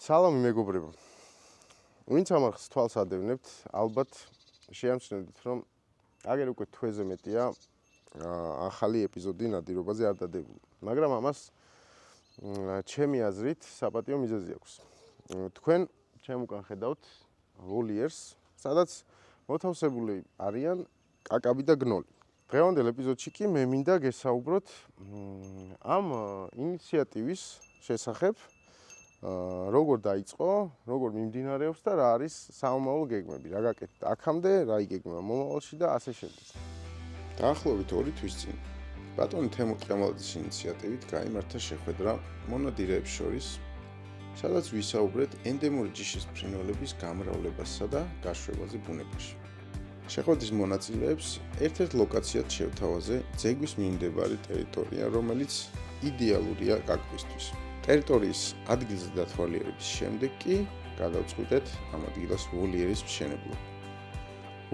სალამი მეგობრებო. ვინც ამახს თვალს ადევნებთ, ალბათ შეამჩნევთ, რომ აგერ უკვე თვეზე მეტია ახალი ეპიზოდი ნადირობაზე არ დადებული. მაგრამ ამას ჩემი აზრით საპატიო მიზეზი აქვს. თქვენ ჩემ უკან ხედავთ ვოლიერს, სადაც მოთავსებული არიან კაკაბი და გნოლი. დღევანდელ ეპიზოდში კი მე მინდა გესაუბროთ ამ ინიციატივის შესახებ, როგორ დაიწყო, როგორ მიმდინარეობს და რა არის სამომავლო გეგმები, რა გაკეთდა აქამდე, რა იგეგმება მომავალში და ასე შემდეგ. დაახლოებით 2 თვის წინ ბატონი თემურ ყემალაძის ინიციატივით გაიმართა შეხვედრა მონადირეებს შორის, სადაც ვისაუბრეთ ენდემური ჯიშის ფრინველების გამრავლებასა და გაშვებაზე ბუნებაში. შეხვედრის მონაწილეებს ერთ-ერთ ლოკაციად შევთავაზე ძეგვის მიმდებარი ტერიტორია, რომელიც იდეალურია კაკბისთვის. ტერიტორიის ადგილზე დათვალიერების შემდეგ კი გადავწყვიტეთ ამ ადგილას ვოლიერის მშენებლობა.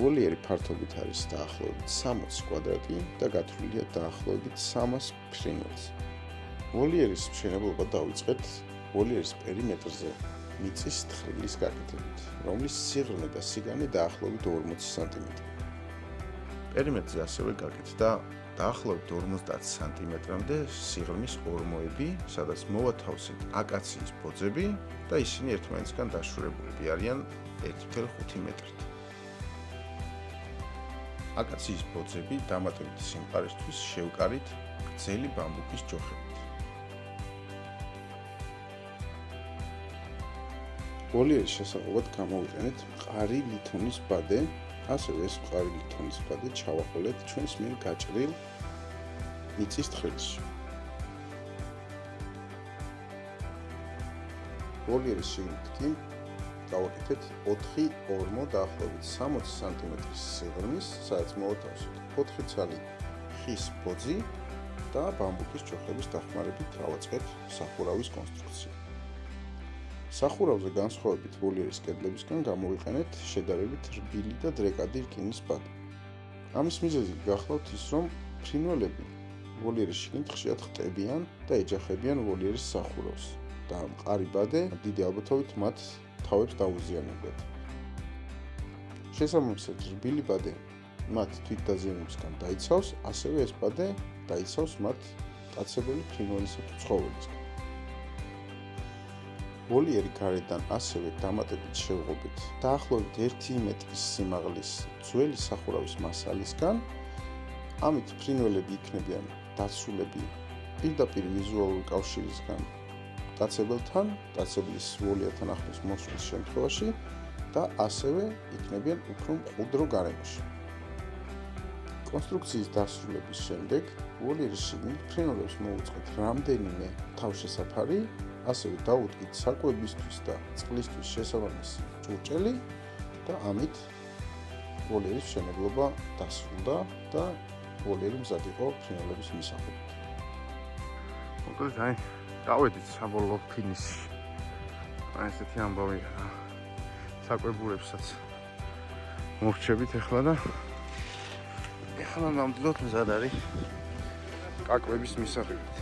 ვოლიერი ფართობით არის დაახლოებით 60 კვადრატი და გათვლილია დაახლოებით 300 ფრინველს. ვოლიერის მშენებლობა დავიწყეთ ვოლიერის პერიმეტრზე მიწის თხრილის გაკეთებით, რომლის სიღრმე და სიგანე დაახლოებით 40 სანტიმეტრი. პერიმეტრზე ასევე გაკეთდა დაახლოებით 50 სანტიმეტრამდე სიღრმის ორმოები, სადაც მოვათავსეთ აკაციის ბოძები და ისინი ერთმანეთისგან დაშორებულები არიან 1.5 მეტრით. აკაციის ბოძები დამატებითი სიმყარისთვის შევკარით გრძელი ბამბუკის ჯოხებით. ვოლიერის შესაძლებლად გამოვიყენეთ მყარი ლითონის ბადე, ასევე ეს მყარი ლითონის ბადე ჩავაყოლეთ ჩვენს მიერ გაჭრილ მიწის თხრილში. ვოლიერის შიგნით კი გავაკეთეთ 4 ორმო დაახლოებით 60 სანტიმეტრის სიღრმის, სადაც მოვათავსოთ 4 ცალი ხის ბოძი და ბამბუკის ჯოხების დახმარებით დავაწყეთ სახურავის კონსტრუქცია. სახურავზე განსხვავებით ვოლიერის კედლებისგან გამოვიყენეთ შედარებით რბილი და დრეკადი რკინის ბადე. ამის მიზეზი გახლავთ ის, რომ ფრინველები ვოლიერის შიგნით ხშირად ხტებიან და ეჯახებიან ვოლიერის სახურავს და მყარი ბადე დიდი ალბათობით მათ თავებს დაუზიანებთ. შესაბამისად, რბილი ბადე მათ თვითდაზიანებისგან დაიცავს, ასევე ეს ბადე დაიცავს მათ მტაცებელი ფრინველისა თუ ცხოველისგან. ვოლიერი გარედან ასევე დამატებით შევღობით დაახლოებით 1 მეტრის სიმაღლის ძველი სახურავის მასალისგან, ამით ფრინველები იქნებიან დაცულები პირდაპირ ვიზუალური კავშირისგან მტაცებელთან, მტაცებლის ვოლიათან ახლოს მოსვლის შემთხვევაში და ასევე იქნებიან უფრო მყუდრო გარემოში. კონსტრუქციის დასრულების შემდეგ ვოლიერის შიგნით ფრინველებს მოუწყეთ რამდენიმე თავშესაფარი, ასევე დაუდგით საკვებისთვის და წყლისთვის შესაბამისი ჭურჭელი და ამით ვოლიერის მშენებლობა დასრულდა და ვოლიერი მზად იყო ფრინველების მისაღებად. მოკლედ აი დავედით საბოლოო ფინიშში. აი ესეთი ამბავია. საკვებურებსაც მოვრჩებით ახლა და ახლა ნამდვილად მზად არის კაკბების მისაღებად.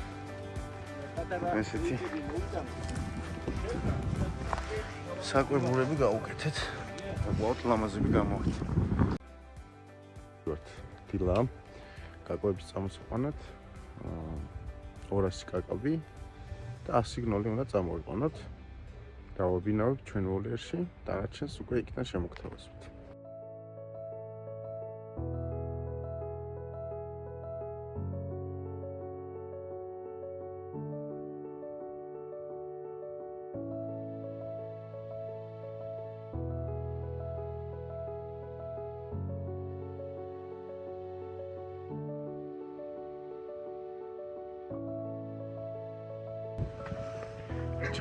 ესეთი საკვებურები გავუკეთეთ. უბრალოდ ლამაზები გამოვით. დილა კაკბების წამოსაყვანად 200 კაკაბი და 100 გნოლი უნდა წამოვიყვანოთ. დავაბინავებ ჩვენ ვოლიერში და რაჩენს უკვე იქიდან შემოგთავაზებთ.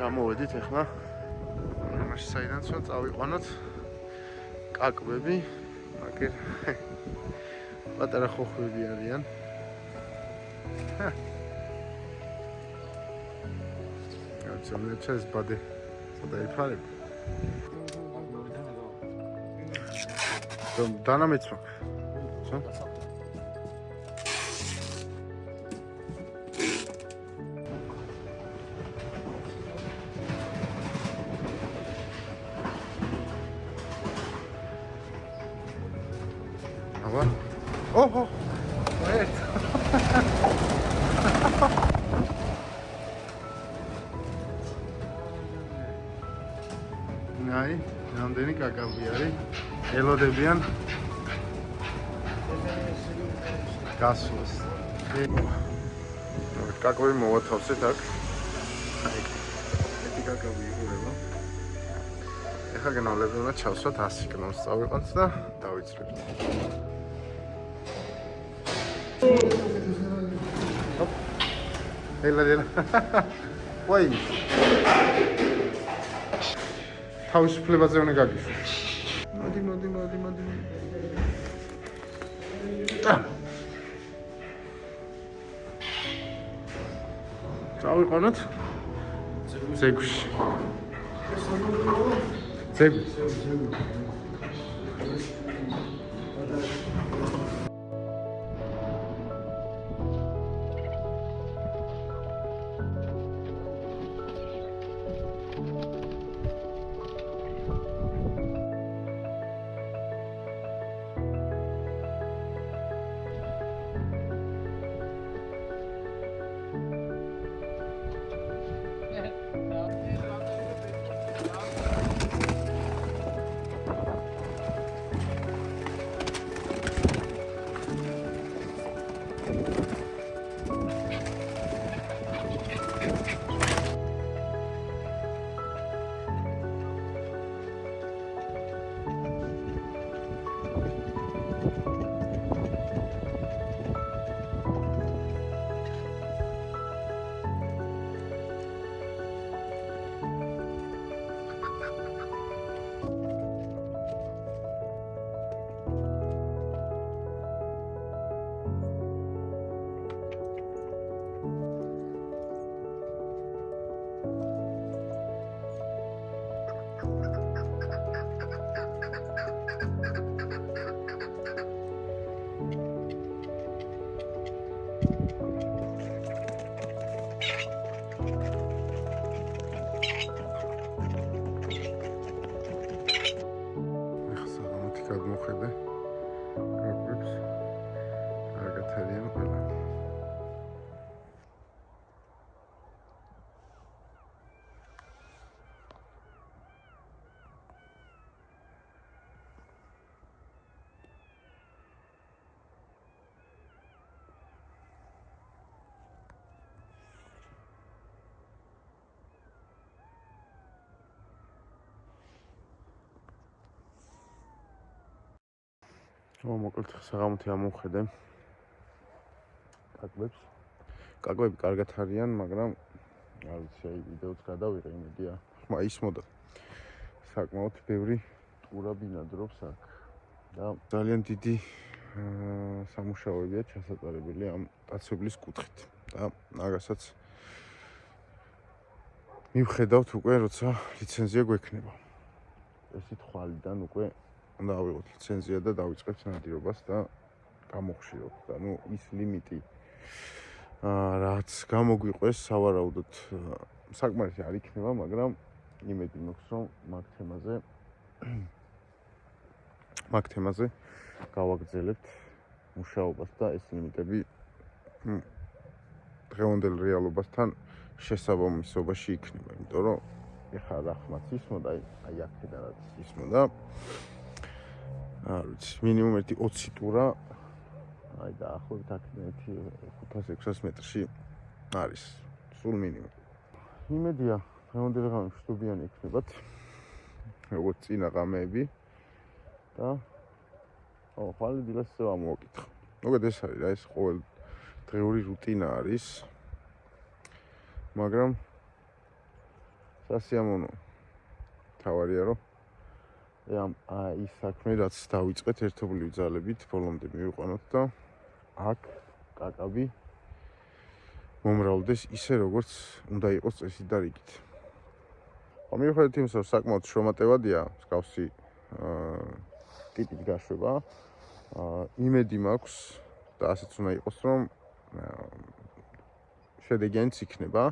ჩამოვედით ახლა იმაში საიდანაც რომ წავიყვანოთ კაკბები, მაგრამ პატარა ხოხვები არიან. გამწონდა ეს ბადე ცოტა იფარებ. დანამეც მაქვს. აბა. ოჰო. ერთ. ნაი, რამდენი კაკაბი არის? ელოდებიან გასვლას. კაკაბი მოვათავსეთ აქ. აი, ერთი კაკაბი იღურება. ეხლა განავლები უნდა ჩავსვათ 100 კნოს წავიყვანთ და დავიცვლებთ. ელა. ვაი. თავისუფლებაზე უნდა გაგიშვი. მოდი. წავიყვანოთ ზეგვში. ზეგვი. გადმოხედე კაკებს კარგად არიან ყველა. მოკლედ საღამოთი ამოვხედე კაკებს. კაკები კარგად არიან, მაგრამ არ ვიცი, აი ვიდეოც გადავიღე, იმედია ხმა ისმოდა. საკმაოდ ბევრი ტყურა ბინადრობს აქ და ძალიან დიდი სამუშაოებია ჩასატარებელი ამ დაცვებლის კუთხით და მაგასაც მივხედავთ უკვე, როცა ლიცენზია გვექნება. ესეთ ხვალიდან უკვე უნდა ავიღოთ ლიცენზია და დავიწყებთ ნადირობას და გამოხშიროთ და ნუ ის ლიმიტი რაც გამოგვიყვეს სავარაუდოდ საკმარისი არ იქნება, მაგრამ იმედი მაქვს, რომ მაგ თემაზე გავაგრძელებთ მუშაობას და ეს ლიმიტები დღევანდელ რეალობასთან შესაბამისობაში იქნება, იმიტომ რომ ეხლა რა ხმაც ისმოდა, აი აქედან რაც ისმოდა არ ვიცი, მინიმუმ 20 ტურა, აი დაახლოებით აქედან 500-600 მეტრში არის, სულ მინიმუმ. იმედია, დღევანდელი ღამე მშვიდობიანი იქნებათ, როგორც წინა ღამეები და ხვალე დილას ისევ ამოვაკითხა. მოგეთ ეს არის რა, ეს ყოველდღიური რუტინა არის, მაგრამ სასიამოვნო თავარია, რომ ის საქმე, რაც დავიწყეთ ერთობლივი ძალებით, ბოლომდე მივიყვანოთ და აქ კაკაბი მომრავლდეს ისე, როგორც უნდა იყოს წესით და რიგით. მიუხედავად იმისა, რომ საკმაოდ შრომატევადია მსგავსი ტიპით გაშვება, იმედი მაქვს და ასეც უნდა იყოს, რომ შედეგიანიც იქნება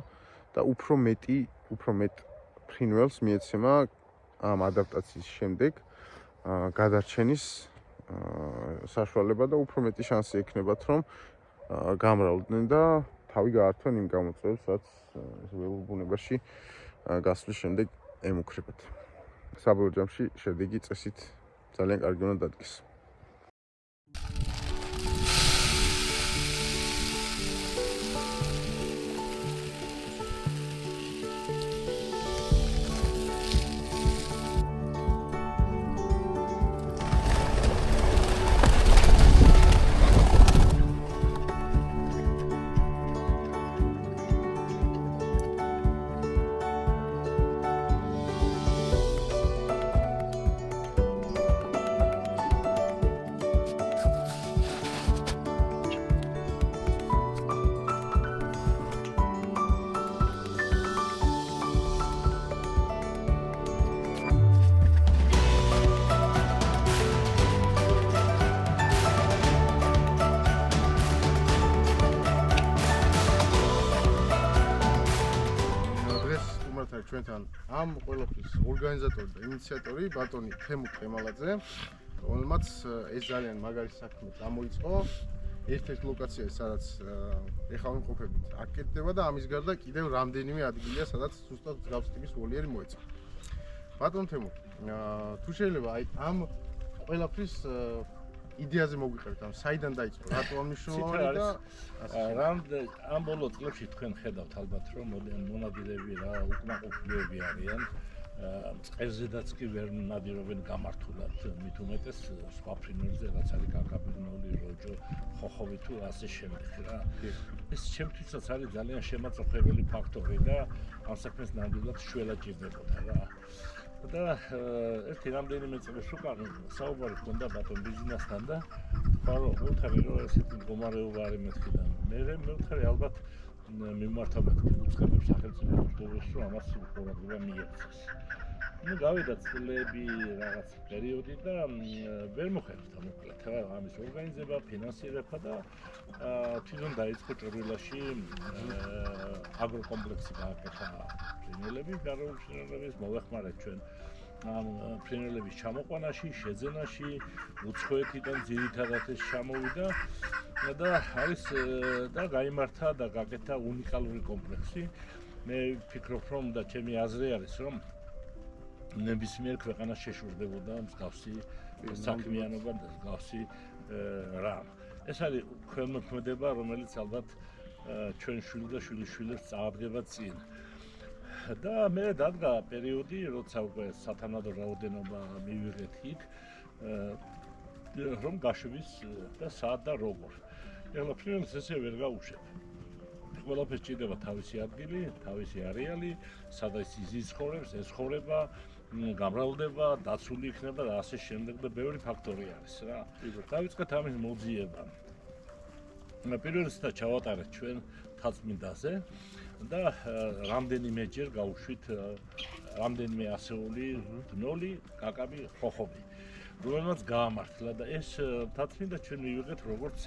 და უფრო მეტ ფრინველს მიეცემა ამ ადაპტაციის შემდეგ გადარჩენის საშუალება და უფრო მეტი შანსი ექნებათ, რომ გამრავლდნენ და თავი გაართვენ იმ გამოწვევებს, რაც ველურ ბუნებაში გასვლის შემდეგ ემუქრებათ. საბოლოო ჯამში შედეგი წესით ძალიან კარგი უნდა დადგეს. ჩვენთან ამ ყველაფრის ორგანიზატორი და ინიციატორი ბატონი თემურ ყემალაძე, რომელმაც ეს ძალიან მაგარი საქმე გამოიწყო. ერთ-ერთ ლოკაციაში, სადაც ეხლა ვიმყოფებით, აქ კეთდება და ამის გარდა კიდევ რამდენიმე ადგილია, სადაც ზუსტად მსგავსი ტიპის ვოლიერი მოეწყო. ბატონ თემურ, თუ შეიძლება აი ამ ყველაფრის იდეაზე მოგვიყევით, ამ საიდან დაიწყო, რატო ამ მნიშვნელოვანი და ამ ბოლო წლებში თქვენ ხედავთ ალბათ რომ მონადირეები რა უკმაყოფილოები არიან, წყერზედაც კი ვერ ნადირობენ გამართულად, მით უმეტეს სხვა ფრინველზე რაც არის კაკაბინოლი, როჯო, ხოხოვი თუ ასე შემდეგ რა. ეს ჩემთვისაც არის ძალიან შემაწუხებელი ფაქტორი და ამ საქმეს ნამდვილად შველა ჭირდებოდა რა. და ერთი რამდენიმე წლის უკან საუბარი ჰქონდა ბატონ ბიზნესთან და თქვა რომ მევთხარი რომ ესეთი მდგომარეობა არის მეთქი და მე მევთხარი ალბათ მიმართავ მეთქი უცხოებს სახელმწიფო დურს რომ ამას ყურადღება მიეცეს. ну გავიდა წლები რაღაც პერიოდი და ვერ მოხერხდა მოკლედ რა ამის ორგანიზება, ფინანსირება და თვითონ დაიწყო ჭრილაში აგროკომპლექსი გააკეთა ფრინველების გარეული ფრინველების მოვეხმარეთ ჩვენ ამ ფრინველების ჩამოყვანაში, შეძენაში, უცხოეთიდან ძირითადად ეს ჩამოვიდა და არის და გაიმართა და გააკეთა უნიკალური კომპლექსი. მე ვფიქრობ რომ და ჩემი აზრი არის რომ ნებისმიერ ქვეყანას შეშურდებოდა მსგავსი საქმიანობა და მსგავსი რამ. ეს არის ხელმოქმედება, რომელიც ალბათ ჩვენ შვილი და შვილიშვილებს წააგდება წინ. და მე დადგა პერიოდი, როცა უკვე სათანადო რაოდენობა მივიღეთ იქ, რომ გაშვების და სად და როგორ. ეხლა ფრინველს ესე ვერ გაუშვებ. ყველაფერს ჭირდება თავისი ადგილი, თავისი არეალი, სადაც ის ცხოვრობს, ეს ცხოვრება, გამრავლდება, დაცული იქნება და ასე შემდეგ და ბევრი ფაქტორი არის რა. დავიწყეთ ამის მოძიება. პირველ რიგში ჩავატარეთ ჩვენ თაცმინდაზე და რამდენიმეჯერ გავუშვით რამდენიმე ასეული ბნოლი, კაკაბი, ხოხობი, რომელმაც გაამართლა და ეს თაცმინდა ჩვენ მივიღეთ როგორც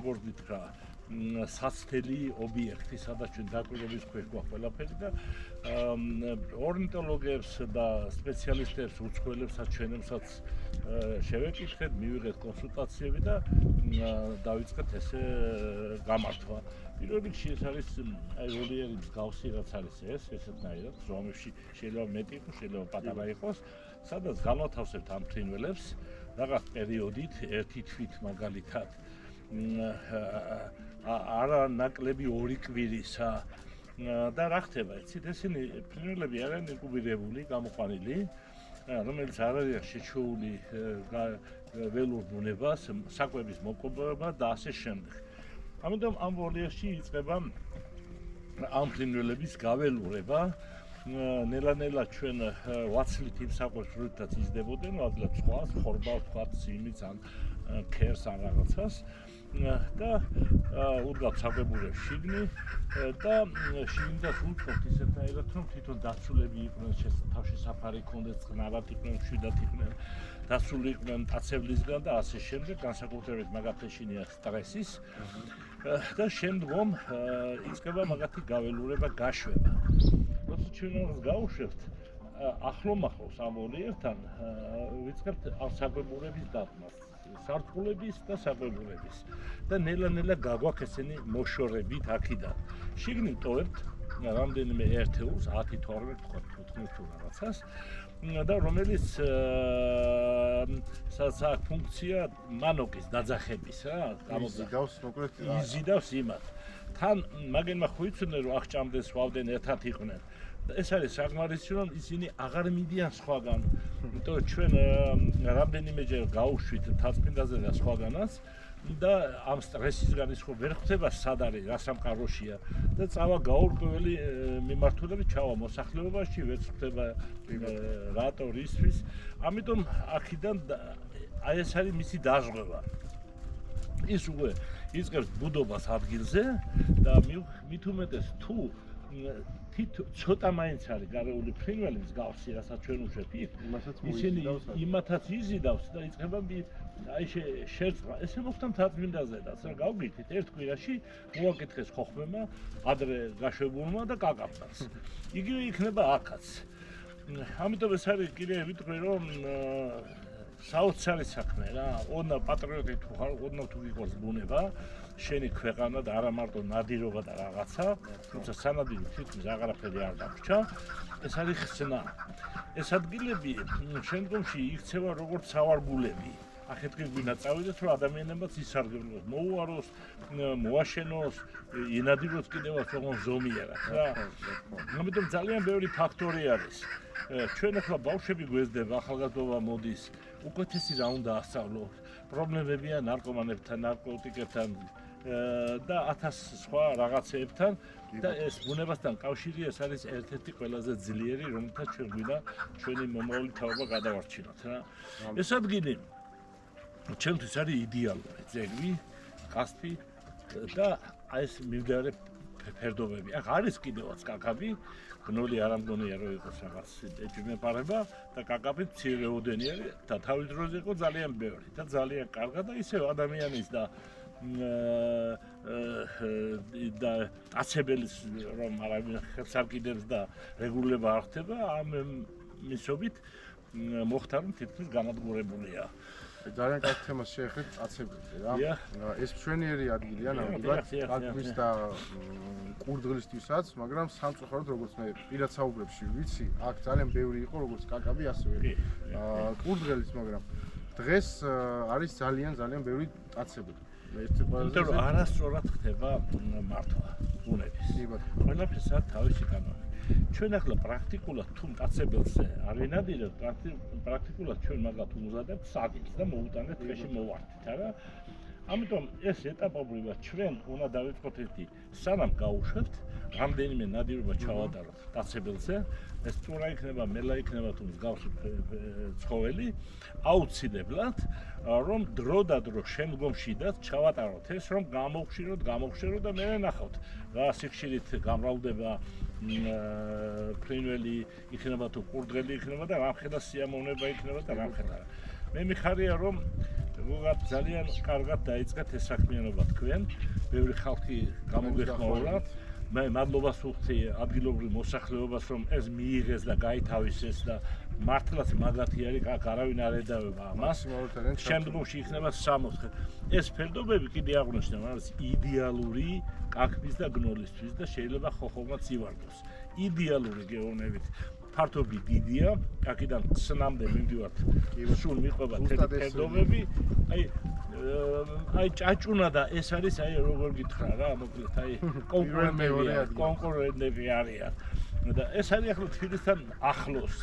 ვთქვა საცდელი ობიექტი, სადაც ჩვენ დაკვირვების ქვეშ გვაქვს ყველაფერი და ორნიტოლოგებს და სპეციალისტებს, უცხოელებსაც ჩვენებსაც შევეკითხეთ, მივიღეთ კონსულტაციები და დავიწყეთ ესე გამართვა. პირველ რიგში ეს არის აი ვოლიერი მსგავსი რაც არის ესეთნაირად, ზომებში შეიძლება მეტი იყოს, შეიძლება პატარა იყოს, სადაც განვათავსებთ ამ ფრინველებს რაღაც პერიოდით, ერთი თვით მაგალითად არა ნაკლები 2 კვირისა და რა ხდება, იცით, ესენი ფრინველები არიან ინკუბირებული, გამოყვანილი, რომელიც არ არის შეჩეული ველურ ბუნებას, საკვების მოპოვება და ასე შემდეგ. ამიტომ ამ ვოლიერში იწყება ამ ფრინველების გაველურება. ნელა-ნელა ჩვენ ვაცლით იმ საკვებს, როდესაც იზრდებოდნენ, ვაძლევთ სხვას, ხორბალს, ვთქვათ, სიმიც ან ქერს ან რაღაცას. და უდგავთ საკვებურებს შიგნი და შიგნიდან უწყობთ ისეთნაირად, რომ თვითონ დაცულები იყვნენ, თავში საფარი ქონდეს, წყნარად იყვნენ, მშვიდად იყვნენ, დაცული იყვნენ მტაცებლისგან და ასე შემდეგ, განსაკუთრებით მაგათ ეშინია სტრესის და შემდგომ იწყება მაგათი გაველურება, გაშვება. როცა ჩვენ ამას გავუშვებთ, ახლომახლოს ამ ორიერთან ვიწყებთ საკვებურების დათმას, სარწყულების და საკვებურების და ნელა-ნელა გაგვაქვს ესენი მოშორებით აქიდან. შიგნით ტოვებთ რამდენიმე ერთეულს 10-12 თქვა 15 თუ რაღაცას და რომელიც საერთო ფუნქცია მანოკის დაძახების რა, გამოგზავს მოკლედ იზიდავს იმათ. თან მაგენმა ხუიცუნე რომ აღჭამდნენ სვავდნენ ერთად იყვნენ. ეს არის საკმარისი რომ ისინი აღარ მიდიან სხვაგან. იმიტომ რომ ჩვენ რამდენიმეჯერ გავუშვით თაცმინდაზე და სხვაგანაც და ამ სტრესისგან ის ხო ვერ ხვდება სად არის, რა სამყაროშია და წავა გაურკვეველი მიმართულებით ჩავა მოსახლეობაში, ვერ ხვდება რატო რისთვის. ამიტომ აქიდან აი ეს არის მისი დაზღვევა. ის უკვე იწყებს ბუდობას ადგილზე და მით უმეტეს თუ ცოტა მაინც არის გარეული ფრინველი მსგავსი, რასაც ჩვენ უშვებთ იქ, ისინი იმათაც იზიდავს და იწყება აი შერწყვა. ესე მოხდა თაცმინდაზედაც, რა გავგითით ერთ კვირაში მოაკითხეს ხოხმემა, ადრე გაშვებულმა და კაკაბდანს. იგივე იქნება აქაც. ამიტომ ეს არის კიდე ვიტყვი რომ საოცარი საქმე რა, ოდნა პატრიოტი თუ ხარ, ოდნა თუ გიყვარს ბუნება, შენი ქვეყანა და არა მარტო ნადირობა და რაღაცა, თუმცა სანადირო თითქმის აღარაფერი არ დაგვრჩა, ეს არის ხსნა. ეს ადგილები შემდგომში იქცევა როგორც სავარგულები. ახეთქი გვინდა წავიდეთ, რომ ადამიანებაც ისარგებლოს, მოუაროს, მოაშენოს, ინადიროს კიდევაც ოღონდ ზომიერად რა. ამიტომ ძალიან ბევრი ფაქტორი არის. ჩვენ ახლა ბავშვები გვესდება, ახალგაზრდობა მოდის, უკეთესი რა უნდა ასწავლო. პრობლემებია ნარკომანებთან, ნარკოტიკებთან და 1000 სხვა რაღაცეებთან და ეს ბუნებასთან კავშირი ეს არის ერთ-ერთი ყველაზე ძლიერი, რომელთაც ჩვენ გვინდა ჩვენი მომავალი თაობა გადავარჩინოთ რა. ეს ადგილი ჩემთვის არის იდეალური ძეგლი, კასპი და აი ეს მივდარე ფერდობები. აქ არის კიდევაც კაკაბი, გნოლი არ ამგონია რომ იყოს რაღაც ეჭვმეპარება და კაკაბი მცირეოდენი არის და თავის დროზე იყო ძალიან ბევრი და ძალიან კარგა და ისევ ადამიანის და აცებელის რომ არავინ ხელს არ კიდევს და რეგულირება არ ხდება ამ მისობით მოხდა რომ თითქმის განადგურებულია. ძალიან კარგი თემა შეეხეთ აცებელზე რა. ეს მშვენიერი ადგილია ნამდვილად კაკბის და კურდღლისთვისაც, მაგრამ სამწუხაროდ როგორც მე პირად საუბრებში ვიცი, აქ ძალიან ბევრი იყო როგორც კაკაბი, ასევე კურდღლის, მაგრამ დღეს არის ძალიან ბევრი აცებელი. იმიტომ რომ არასწორად ხდება მართვა ბუნების. ყველაფერს აქვს თავისი კანონი. ჩვენ ახლა პრაქტიკულად თუ მტაცებელზე არ ვინადირებთ, პრაქტიკულად ჩვენ მაგათ უმზადებთ საგებს და მოუტანებთ ხეში მოვართით, არა? ამიტომ ეს ეტაპობრივად ჩვენ უნდა დავიწყოთ ერთი სანამ გავუშვებთ, რამდენიმე ნადირობა ჩავატაროთ მტაცებელზე, ეს წურა იქნება, მელა იქნება თუ მსგავსი ცხოველი, აუცილებლად რომ დრო და დრო შემდგომშიდაც ჩავატაროთ ეს, რომ გამოვხშიროთ და მე ნახავთ რა სიხშირით გამრავლდება ფრინველი იქნება თუ კურდღელი იქნება და რამხელა სიამოვნება იქნება და რამხელა. მე მიხარია რომ უღად ძალიან კარგად დაიწყეთ ეს საქმიანობა თქვენ, ბევრი ხალხი გამოგეხმაურათ. მე მადლობას ვუხდი ადგილობრივ მოსახლეობას რომ ეს მიიღეს და გაითავისეს და მართლაც მაგათი არის, აქ არავინ არ ედავება ამას. შემდგომში იქნება 60. ეს ფერდობები კიდე აღნიშნავ, არის იდეალური კაკბის და გნოლისთვის და შეიძლება ხოხობაც ივარდოს. იდეალური გეოვნებით ფართობი დიდია, აქედან ხსნამდე მივდივართ, სულ მიყვება თეთრი ფერდობები, აი ჭაჭუნა და ეს არის აი როგორ გითხრა რა, მოკლედ აი კონკურენტები არიან. და ეს არის ახლა თბილისთან ახლოს.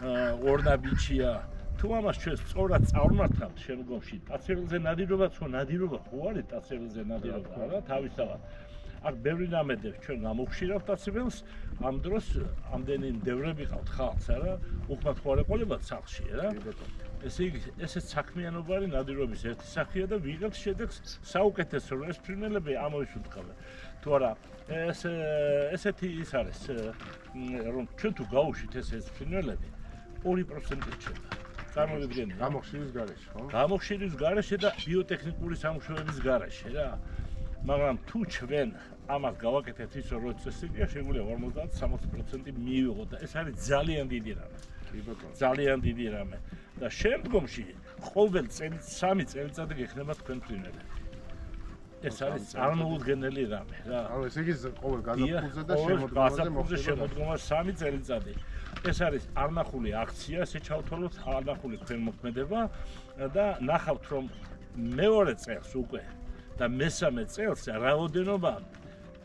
ორნაბიჩია თუ ამას ჩვენ სწორად წავნართავთ შემდგომში ტაცებელზე ნადირობაც ხო ნადირობა ხო არის ტაცებელზე ნადირობა რა თავისთავად აქ ბევრი ნამედებს ჩვენ გამოვხშირავთ ტაცებელს ამ დროს ამდენი მდევრები ყავთ ხალხს არა უხმად ხوارეყოლებად სახლში რა ესე იგი ესეც საქმიანობა არის ნადირობის ერთი სახეა და ვიღებთ შედეგს საუკეთესო ეს ფრინველები ამოვიშუთხავენ თუ არა ესეთი ის არის რომ ჩვენ თუ გავუშვით ეს ფრინველები 2% რჩება. გამოვიდგენია. გამოხშირის გარეშე, ხო? გამოხშირის გარეშე და ბიოტექნიკური სამუშაოების გარეშე რა. მაგრამ თუ ჩვენ ამას გავაკეთებთ ისე რომ წესია შეგვიძლია 50-60% მივიღოთ და ეს არის ძალიან დიდი რამე. ძალიან დიდი რამე და შემდგომში ყოველ წელს 3 წელიწადი გექნება თქვენ ფრინველები. ეს არის წარმოუდგენელი რამე რა. ანუ ესე იგი ყოველ გაზაფხულზე და შემოდგომაზე შემოდგომა 3 წელიწადი. ეს არის არნახული აქცია, ესე ჩავთვალოთ არნახული ქვემოქმედება და ნახავთ რომ მეორე წელს უკვე და მესამე წელს რაოდენობა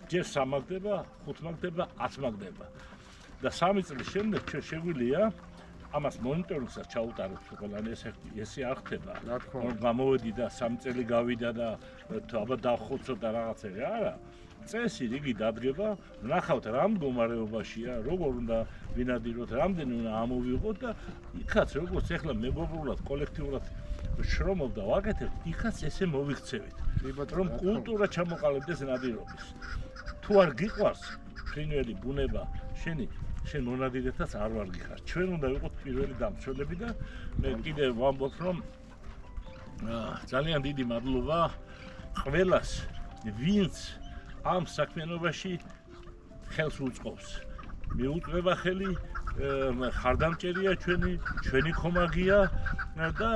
ჯერ 3 მაგდება, 5 მაგდება, 10 მაგდება. და 3 წლის შემდეგ ჩვენ შეგვიძლია ამას მონიტორინგსაც ჩაუტაროთ ყველანი ესე არ ხდება. რომ გამოვედი და 3 წელი გავიდა და აბა დავხოცოთ და რაღაცები არა. წესი რიგი დადგება, ნახავთ რა მდგომარეობაშია, როგორ უნდა ვინადიროთ, რამდენი უნდა ამოვიღოთ და იქაც როგორც ახლა მეგობრულად კოლექტიურად შრომობ და ვაკეთებ, იქაც ესე მოვიქცევით. რომ კულტურა ჩამოყალიბდეს ნადირობის. თუ არ გიყვარს ფრინველი ბუნება, შენ მონადირეთაც არ ვარ გიხარ. ჩვენ უნდა ვიყოთ პირველი დამცველები და მე კიდე ვამბობ რომ ძალიან დიდი მადლობა ყველას, ვინც ამ საქმიანობაში ხელს უწყობს. მიუწვევა ხელი, ხარდამჭერია ჩვენი ხომაგია და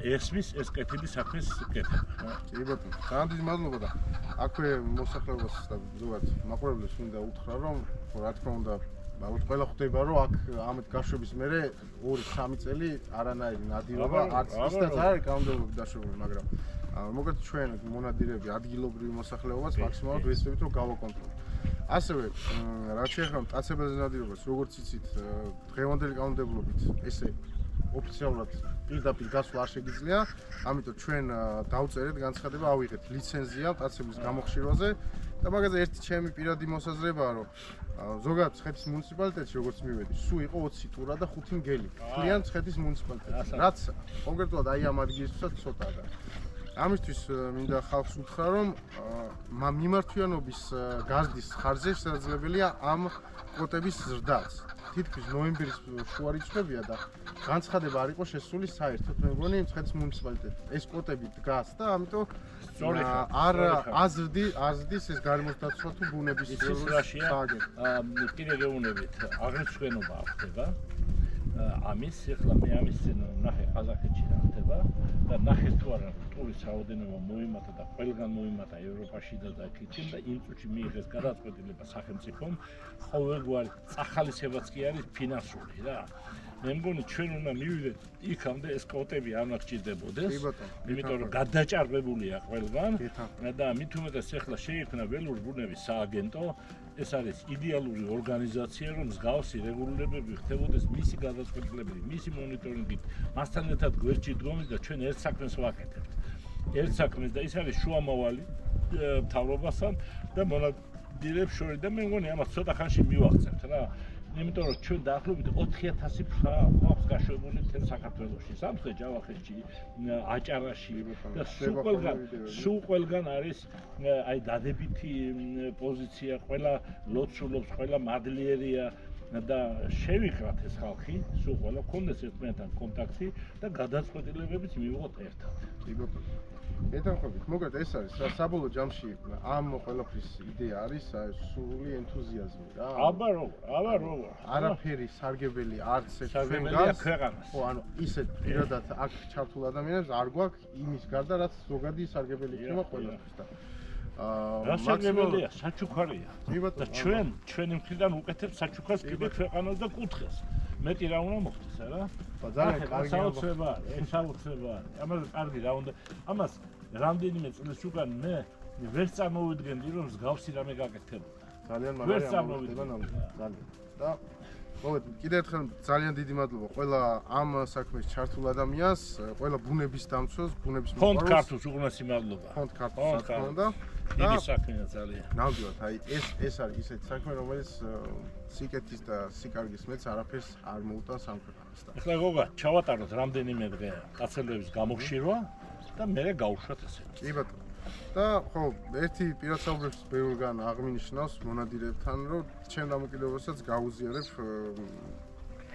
ესმის ეს კეთილი საქმის კეთება. კი ბატონო, ძალიან დიდი მადლობა და აქვე მოსახლეობას და ზოგადად მაყურებლებს მინდა უთხრა რომ რა თქმა უნდა ალბათ ყველა ხვდება რომ აქ ამით გაშვების მერე 2-3 წელი არანაირი ნადირობა არც ისედაც არ არის კანონმდებლობით დაშვებული, მაგრამ მოკლედ ჩვენ მონადირეები ადგილობრივი მოსახლეობას მაქსიმალურად ვეცდებით რომ გავაკონტროლოთ. ასევე რაც შეეხება მტაცებელზე ნადირობას, როგორც იცით, დღევანდელი კანონმდებლობით ესე ოფიციალურად პირდაპირ გასვლა არ შეგიძლია, ამიტომ ჩვენ დავწერეთ განცხადება, ავიღეთ ლიცენზია მტაცებლის გამოხშირვაზე და მაგაზე ერთი ჩემი პირადი მოსაზრებაა, რომ ზოგადად მცხეთის მუნიციპალიტეტში როგორც მივედი, სულ იყო 20 ტურა და 5 მგელი. ძალიან მცხეთის მუნიციპალიტეტში, რაც კონკრეტულად აი ამ ადგილისთვისაც ცოტაა და ამისთვის მინდა ხალხს უთხრა რომ მიმართვიანობის გაზრდის ხარჯზე შესაძლებელია ამ კვოტების ზრდაც. თითქმის ნოემბრის შუა რიცხვებია და განცხადება არ იყო შესული საერთოდ მე მგონი მცხეთის მუნიციპალიტეტში. ეს კვოტები დგას და ამიტომ არ აზრდის ეს გარემოსდაცვა თუ ბუნების სააგენტო. კიდე გეუბნებით, აღნიშნულობა ხდება. ამის ახლა მე ამის ნახე ყაზახეთში რა ხდება და ნახეს თუ არა ტურის რაოდენობა მოიმატა და ყველგან მოიმატა ევროპაში და იქით და იმ წუთში მიიღეს გადაწყვეტილება სახელმწიფომ ყოველგვარი წახალისებაც კი არის ფინანსური რა. მე მგონი ჩვენ უნდა მივიდეთ იქამდე ეს კვოტები არ მაღჭირდებოდეს. იმიტომ რომ გადაჭარბებულია ყველგან და მით უმეტეს ახლა შეიქმნა ველური ბუნების სააგენტო. ეს არის იდეალური ორგანიზაცია, რომ მსგავსი რეგულირებები ხდებოდეს მისი გადაწყვეტილებებით, მისი მონიტორინგით, მასთან ერთად გვერდში დგომით და ჩვენ ერთ საქმეს ვაკეთებთ. ერთ საქმეს და ის არის შუამავალი მთავრობასთან და მონადირეებს შორის და მე მგონი ამას ცოტა ხანში მივახცევთ რა. იმიტომ რომ ჩვენ დაახლოებით 4000 ფრა გვაქვს გაშვებული მთელ საქართველოში, სამხრეთ ჯავახეთში, აჭარაში და სულ ყველგან არის აი დადებითი პოზიცია, ყველა ლოცულობს, ყველა მადლიერია და შევიკრათ ეს ხალხი, სულ ყველა გქონდეს ერთმანეთთან კონტაქტი და გადაწყვეტილებებით მივიღოთ ერთად. ეთანხმებით, მოკლედ ეს არის საბოლოო ჯამში ამ ყველაფრის იდეა არის სრული ენთუზიაზმი რა. აბა როგორ. არაფერი სარგებელი არც ერთ ჩვენგანს. ხო, ანუ ისეთ პირადად აქ ჩართულ ადამიანებს არ გვაქვს იმის გარდა, რაც ზოგადი სარგებელი იქნება ყველასთვის და რა სარგებელია, საჩუქარია. და ჩვენი მხრიდან უკეთებ საჩუქარს კიდე ქვეყანას და კუთხეს. მეტი რა უნდა მოხდეს არა? ძალიან კარგი საოცრება, საოცრება. ამაზე კარგი რა უნდა. ამას რამდენიმე წლის უკან მე ვერ წარმოვიდგენდი რომ მსგავსი რამე გაკეთებოდა. ძალიან მაგარი ამბავია ძალიან. და მოგეთ კიდევ ერთხელ ძალიან დიდი მადლობა ყველა ამ საქმეს ჩართულ ადამიანს, ყველა ბუნების დამცველს, ბუნების მოყვარულს. ფონდ ქართულს უღრმესი მადლობა. ფონდ ქართულს და დიდი საქმეა ძალიან. ნამდვილად, აი ეს არის ისეთი საქმე, რომელიც სიკეთის და სიკარგის მეც არაფერს არ მოუტანს ამ ქვეყანას და. ახლა გოგა, ჩავატაროთ რამდენიმე დღე კაცელების გამოხშირვა და მერე გავუშვათ ესე. კი ბატონო. და ხო, ერთი პირად საუბრებს ბევრგან აღმინიშნავს მონადირეებთან, რომ ჩემ დამოკიდებასაც გაუზიარებ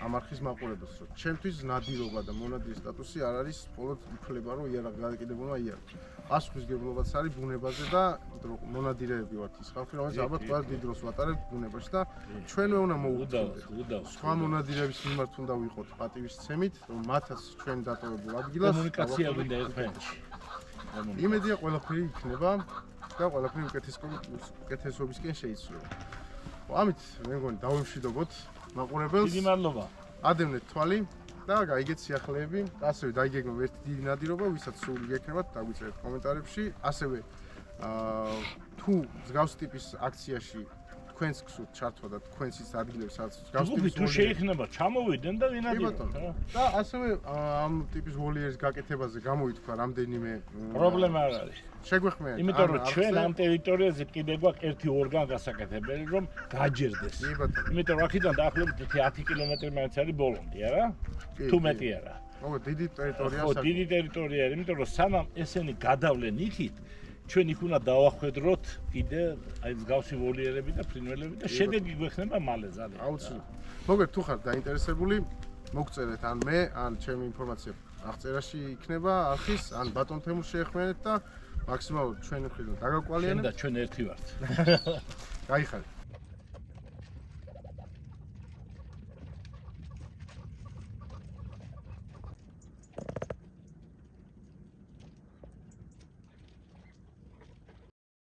ამ არხის მაყურებელს, რომ ჩემთვის ნადირობა და მონადირის სტატუსი არ არის მხოლოდ უფლება, რომ იარაღ გადაკიდებულმა იარაღო. პასუხისმგებლობაც არის ბუნებაზე და მონადირეები ვართ ის ხალხი, რომელიც ალბათ ყველა დიდ დროს ვატარებთ ბუნებაში და ჩვენვე უნდა მოვუწოდოთ. სხვა მონადირეების მიმართ უნდა ვიყოთ პატივისცემით, რომ მათაც ჩვენ დატოვებულ ადგილას კომუნიკაცია გვინდა ერთმანეთში. იმედია ყველაფერი იქნება და ყველაფერი უკეთესობისკენ შეიცვლება. ამით მე მგონი დავემშვიდობოთ მაყურებელს. დიდი მადლობა. ადევნეთ თვალი და გაიგეთ სიახლეები, ასევე დაიგეგმოთ ერთი დიდი ნადირობა, ვისაც სული გექნებათ, დაგვიწერეთ კომენტარებში, ასევე თუ მსგავს ტიპის აქციაში თქვენს გსურთ ჩართვა და თქვენს ის ადგილებს სადაც მსგავს ტიპის თუ შეიქმნება ჩამოვიდნენ და ვინადირობენ. და ასევე ამ ტიპის ვოლიერის გაკეთებაზე გამოითქვა რამდენიმე პრობლემა არ არის. შეგვეხმიანეთ. იმიტომ რომ ჩვენ ამ ტერიტორიაზე კიდე გვაქვს ერთი ორგან გასაკეთებელი რომ გაჯერდეს. იმიტომ რომ აქედან დაახლოებით 10 კილომეტრი მაინც არის ბოლომდე, არა? თუ მეტი არა. მოგეთ დიდი ტერიტორია ხო, დიდი ტერიტორია არის, იმიტომ რომ სანამ ესენი გადავლენ იქით, ჩვენ იქ უნდა დავახვედროთ კიდე აი მსგავსი ვოლიერები და ფრინველები და შედეგი გვექნება მალე ძალიან. აუცილებლად. მოგეთ თუ ხართ დაინტერესებული, მოგწერეთ ან მე, ან ჩემი ინფორმაცია აღწერაში იქნება არხის, ან ბატონ თემურს შეეხმიანეთ და მაქსიმალურად ჩვენი მხრიდან დაგაკვალიანებთ. და ჩვენ ერთი ვართ. გაიხარეთ.